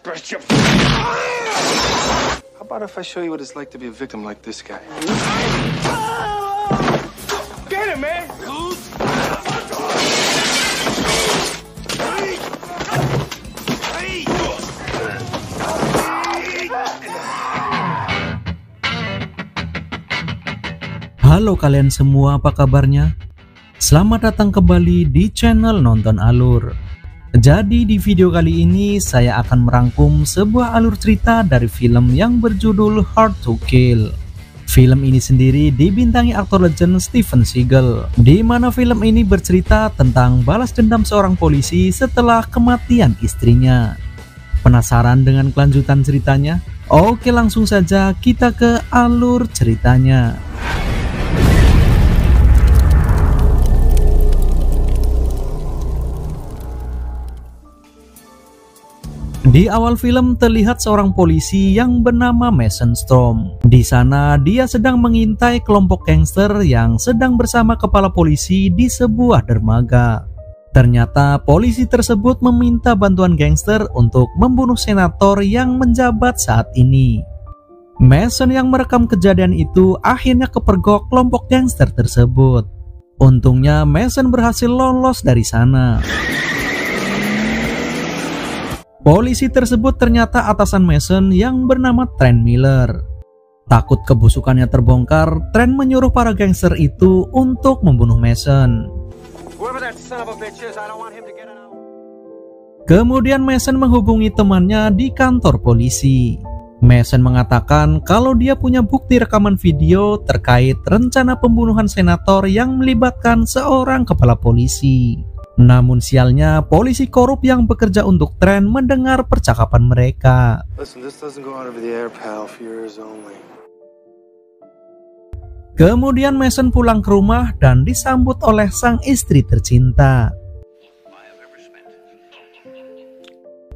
How about if I show you what it's like to be a victim like this guy? Get him, man! Halo kalian semua, apa kabarnya? Selamat datang kembali di channel Nonton Alur. Jadi di video kali ini saya akan merangkum sebuah alur cerita dari film yang berjudul Hard to Kill. Film ini sendiri dibintangi aktor legend Steven Seagal, di mana film ini bercerita tentang balas dendam seorang polisi setelah kematian istrinya. Penasaran dengan kelanjutan ceritanya? Oke, langsung saja kita ke alur ceritanya. Di awal film terlihat seorang polisi yang bernama Mason Storm. Di sana dia sedang mengintai kelompok gangster yang sedang bersama kepala polisi di sebuah dermaga. Ternyata polisi tersebut meminta bantuan gangster untuk membunuh senator yang menjabat saat ini. Mason yang merekam kejadian itu akhirnya kepergok kelompok gangster tersebut. Untungnya Mason berhasil lolos dari sana. Polisi tersebut ternyata atasan Mason yang bernama Trent Miller. Takut kebusukannya terbongkar, Trent menyuruh para gangster itu untuk membunuh Mason. Kemudian Mason menghubungi temannya di kantor polisi. Mason mengatakan kalau dia punya bukti rekaman video terkait rencana pembunuhan senator yang melibatkan seorang kepala polisi. Namun sialnya, polisi korup yang bekerja untuk Trent mendengar percakapan mereka. Kemudian Mason pulang ke rumah dan disambut oleh sang istri tercinta.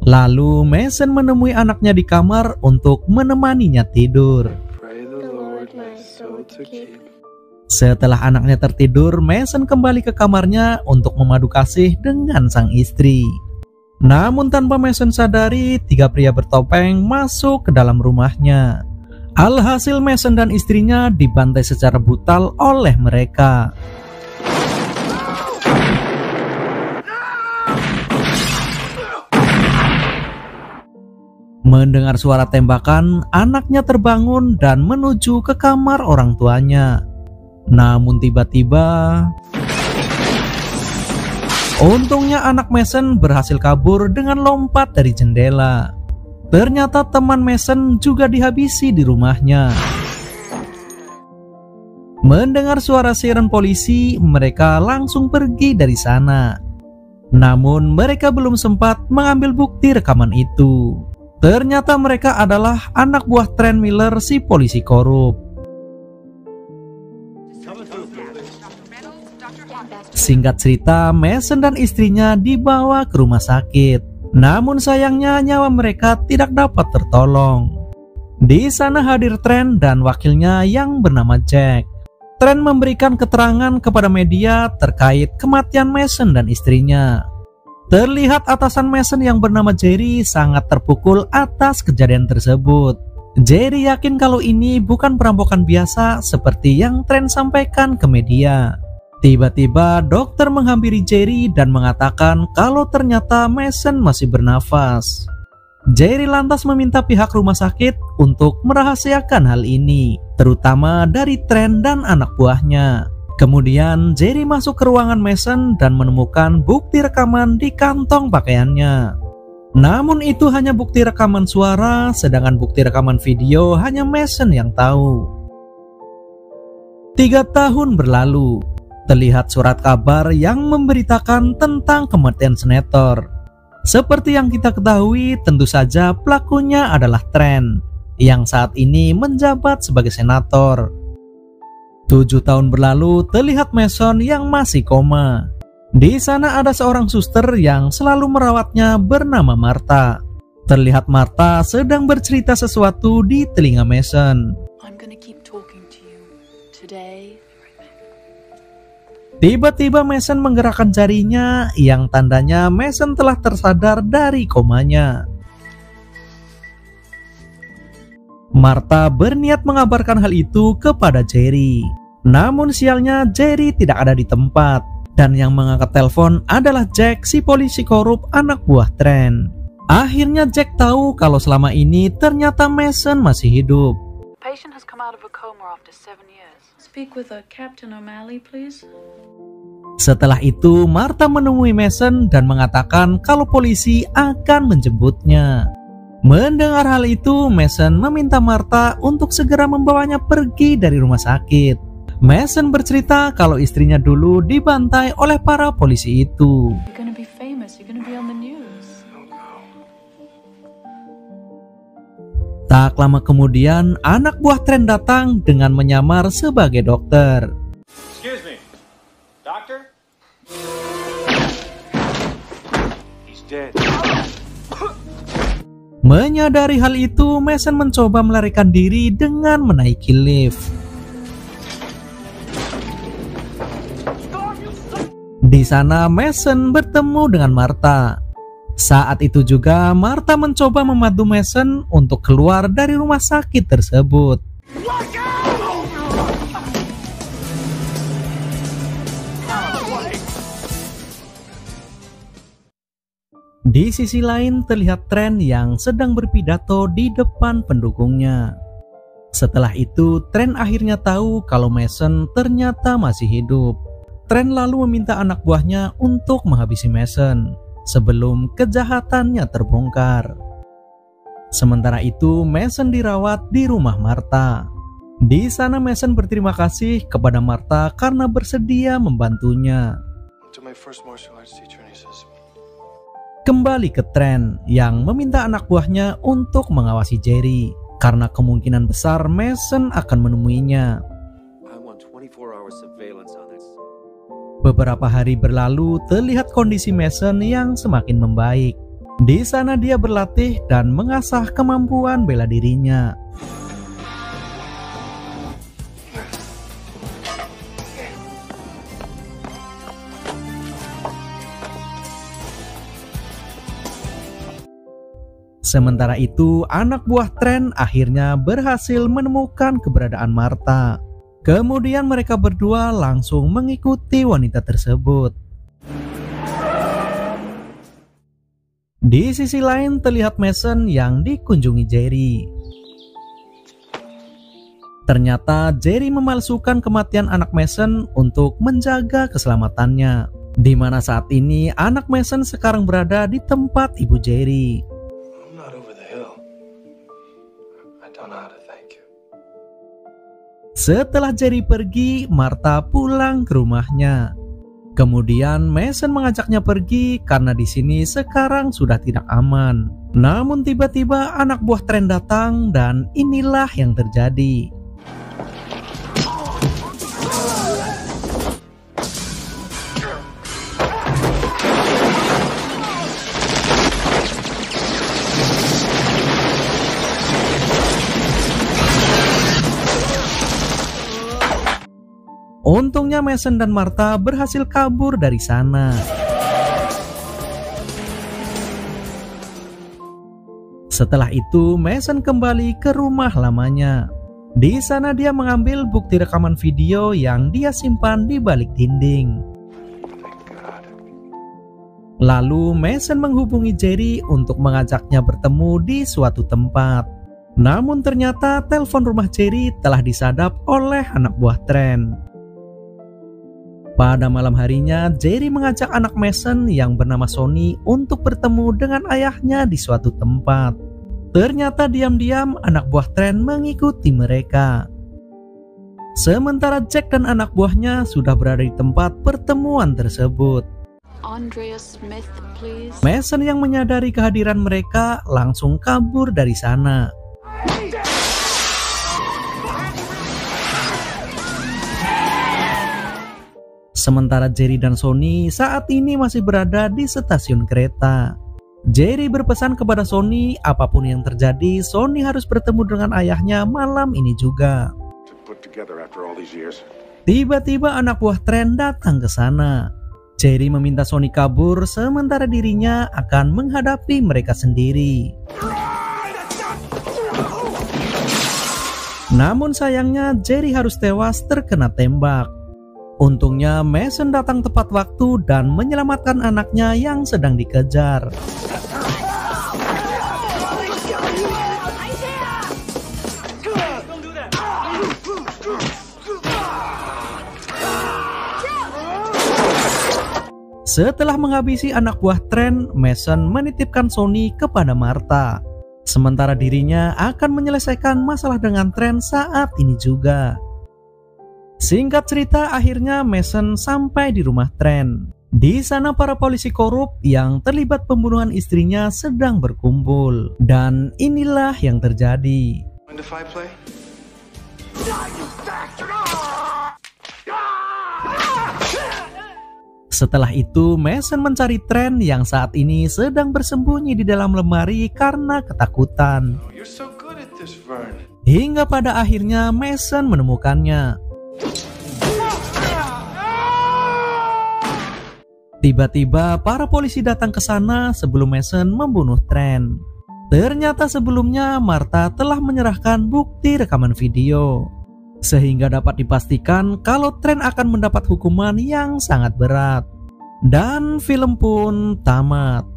Lalu Mason menemui anaknya di kamar untuk menemaninya tidur. Setelah anaknya tertidur, Mason kembali ke kamarnya untuk memadu kasih dengan sang istri. Namun tanpa Mason sadari, tiga pria bertopeng masuk ke dalam rumahnya. Alhasil Mason dan istrinya dibantai secara brutal oleh mereka. Mendengar suara tembakan, anaknya terbangun dan menuju ke kamar orang tuanya. Namun tiba-tiba, untungnya anak Mason berhasil kabur dengan lompat dari jendela. Ternyata teman Mason juga dihabisi di rumahnya. Mendengar suara siren polisi, mereka langsung pergi dari sana. Namun mereka belum sempat mengambil bukti rekaman itu. Ternyata mereka adalah anak buah Trent Miller, si polisi korup. Singkat cerita, Mason dan istrinya dibawa ke rumah sakit. Namun sayangnya nyawa mereka tidak dapat tertolong. Di sana hadir Trent dan wakilnya yang bernama Jack. Trent memberikan keterangan kepada media terkait kematian Mason dan istrinya. Terlihat atasan Mason yang bernama Jerry sangat terpukul atas kejadian tersebut. Jerry yakin kalau ini bukan perampokan biasa seperti yang Trent sampaikan ke media. Tiba-tiba dokter menghampiri Jerry dan mengatakan kalau ternyata Mason masih bernafas. Jerry lantas meminta pihak rumah sakit untuk merahasiakan hal ini, terutama dari Trent dan anak buahnya. Kemudian Jerry masuk ke ruangan Mason dan menemukan bukti rekaman di kantong pakaiannya. Namun itu hanya bukti rekaman suara, sedangkan bukti rekaman video hanya Mason yang tahu. 3 tahun berlalu. Terlihat surat kabar yang memberitakan tentang kematian senator. Seperti yang kita ketahui, tentu saja pelakunya adalah Trent, yang saat ini menjabat sebagai senator. 7 tahun berlalu, terlihat Mason yang masih koma. Di sana ada seorang suster yang selalu merawatnya bernama Martha. Terlihat Martha sedang bercerita sesuatu di telinga Mason. Tiba-tiba Mason menggerakkan jarinya yang tandanya Mason telah tersadar dari komanya. Martha berniat mengabarkan hal itu kepada Jerry. Namun sialnya Jerry tidak ada di tempat. Dan yang mengangkat telepon adalah Jack, si polisi korup anak buah Trent. Akhirnya Jack tahu kalau selama ini ternyata Mason masih hidup. Patient has come out of a coma after 7 years. Speak with Captain O'Malley, please. Setelah itu, Martha menemui Mason dan mengatakan kalau polisi akan menjemputnya. Mendengar hal itu, Mason meminta Martha untuk segera membawanya pergi dari rumah sakit. Mason bercerita kalau istrinya dulu dibantai oleh para polisi itu. You're gonna be famous. You're gonna be on the news. Tak lama kemudian, anak buah Trent datang dengan menyamar sebagai dokter. Excuse me, doctor? He's dead. Menyadari hal itu, Mason mencoba melarikan diri dengan menaiki lift. Di sana Mason bertemu dengan Martha. Saat itu juga Martha mencoba membantu Mason untuk keluar dari rumah sakit tersebut. Di sisi lain terlihat Trent yang sedang berpidato di depan pendukungnya. Setelah itu Trent akhirnya tahu kalau Mason ternyata masih hidup. Trent lalu meminta anak buahnya untuk menghabisi Mason sebelum kejahatannya terbongkar. Sementara itu Mason dirawat di rumah Martha. Di sana Mason berterima kasih kepada Martha karena bersedia membantunya. To my first martial arts teacher, and he says, Kembali ke Trent yang meminta anak buahnya untuk mengawasi Jerry karena kemungkinan besar Mason akan menemuinya. I want 24 hours surveillance on this. Beberapa hari berlalu, terlihat kondisi Mason yang semakin membaik. Di sana dia berlatih dan mengasah kemampuan bela dirinya. Sementara itu, anak buah Trent akhirnya berhasil menemukan keberadaan Martha. Kemudian mereka berdua langsung mengikuti wanita tersebut. Di sisi lain terlihat Mason yang dikunjungi Jerry. Ternyata Jerry memalsukan kematian anak Mason untuk menjaga keselamatannya. Di mana saat ini anak Mason sekarang berada di tempat ibu Jerry. I'm not over the hill. I don't know how to thank you. Setelah Jerry pergi, Martha pulang ke rumahnya. Kemudian Mason mengajaknya pergi karena di sini sekarang sudah tidak aman. Namun tiba-tiba anak buah Trent datang dan inilah yang terjadi. Untungnya Mason dan Martha berhasil kabur dari sana. Setelah itu, Mason kembali ke rumah lamanya. Di sana dia mengambil bukti rekaman video yang dia simpan di balik dinding. Lalu Mason menghubungi Jerry untuk mengajaknya bertemu di suatu tempat. Namun ternyata telepon rumah Jerry telah disadap oleh anak buah Trent. Pada malam harinya, Jerry mengajak anak Mason yang bernama Sonny untuk bertemu dengan ayahnya di suatu tempat. Ternyata diam-diam anak buah Trent mengikuti mereka. Sementara Jack dan anak buahnya sudah berada di tempat pertemuan tersebut. Andrea Smith, please. Mason yang menyadari kehadiran mereka langsung kabur dari sana. Sementara Jerry dan Sonny saat ini masih berada di stasiun kereta. Jerry berpesan kepada Sonny apapun yang terjadi, Sonny harus bertemu dengan ayahnya malam ini juga. Tiba-tiba anak buah Trent datang ke sana. Jerry meminta Sonny kabur sementara dirinya akan menghadapi mereka sendiri. Namun sayangnya Jerry harus tewas terkena tembak. Untungnya Mason datang tepat waktu dan menyelamatkan anaknya yang sedang dikejar. Setelah menghabisi anak buah Trent, Mason menitipkan Sonny kepada Martha. Sementara dirinya akan menyelesaikan masalah dengan Trent saat ini juga. Singkat cerita, akhirnya Mason sampai di rumah Trent. Di sana para polisi korup yang terlibat pembunuhan istrinya sedang berkumpul. Dan inilah yang terjadi. Mind if I play? Setelah itu, Mason mencari Trent yang saat ini sedang bersembunyi di dalam lemari karena ketakutan. Oh, you're so good at this, Vern. Hingga pada akhirnya Mason menemukannya. Tiba-tiba para polisi datang ke sana sebelum Mason membunuh Trent. Ternyata sebelumnya Martha telah menyerahkan bukti rekaman video, sehingga dapat dipastikan kalau Trent akan mendapat hukuman yang sangat berat. Dan film pun tamat.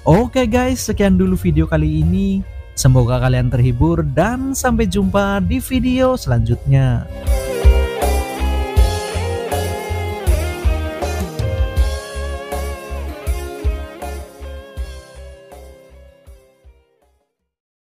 Oke guys, sekian dulu video kali ini. Semoga kalian terhibur dan sampai jumpa di video selanjutnya.